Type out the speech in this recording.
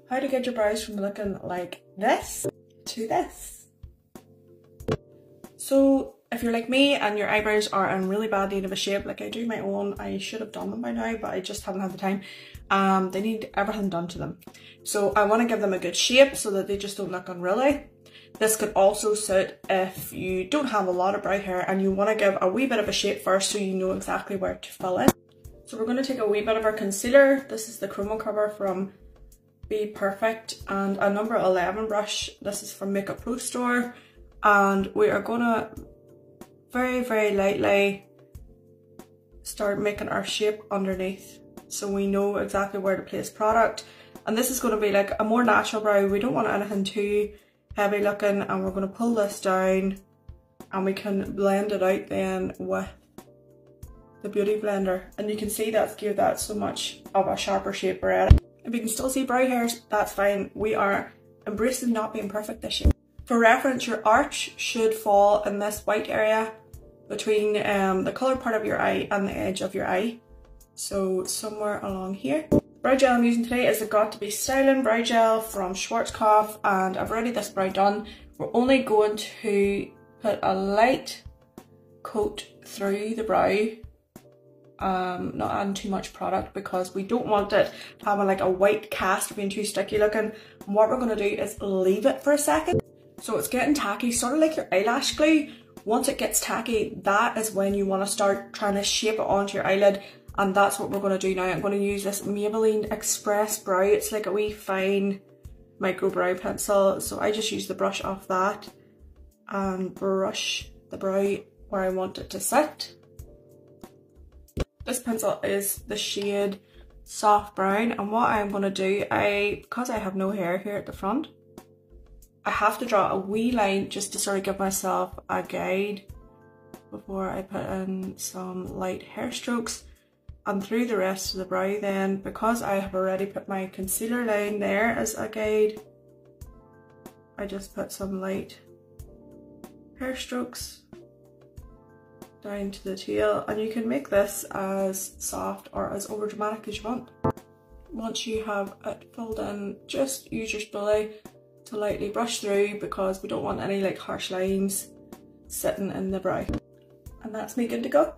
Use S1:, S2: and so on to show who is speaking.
S1: how to get your brows from looking like this to this. So if you're like me and your eyebrows are in really bad need of a shape, like I do my own, I should have done them by now, but I just haven't had the time. They need everything done to them. So I want to give them a good shape so that they just don't look unruly. This could also suit if you don't have a lot of brow hair and you want to give a wee bit of a shape first so you know exactly where to fill in. So we're going to take a wee bit of our concealer. This is the Chroma Cover from Be Perfect, and a number 11 brush. This is from Makeup Pro Store, and we are going to very lightly start making our shape underneath so we know exactly where to place product. And this is going to be like a more natural brow. We don't want anything too heavy looking, and we're going to pull this down and we can blend it out then with the Beauty Blender, and you can see that's give that so much of a sharper shape already. If you can still see brow hairs, that's fine. We are embracing not being perfect this year. For reference, your arch should fall in this white area between the coloured part of your eye and the edge of your eye. So somewhere along here. Brow gel I'm using today is the Got To Be Styling Brow Gel from Schwarzkopf, and I've already this brow done. We're only going to put a light coat through the brow, not adding too much product because we don't want it having like a white cast or being too sticky looking. And what we're going to do is leave it for a second. So it's getting tacky, sort of like your eyelash glue. Once it gets tacky, that is when you want to start trying to shape it onto your eyelid. And that's what we're going to do now. I'm going to use this Maybelline Express Brow. It's like a wee fine micro brow pencil. So I just use the brush off that and brush the brow where I want it to sit. This pencil is the shade Soft Brown, and what I'm going to do, because I have no hair here at the front, I have to draw a wee line just to sort of give myself a guide before I put in some light hair strokes. And through the rest of the brow then, because I have already put my concealer line there as a guide, I just put some light hair strokes down to the tail, and you can make this as soft or as over dramatic as you want. Once you have it filled in, just use your spoolie to lightly brush through because we don't want any like harsh lines sitting in the brow. And that's me good to go.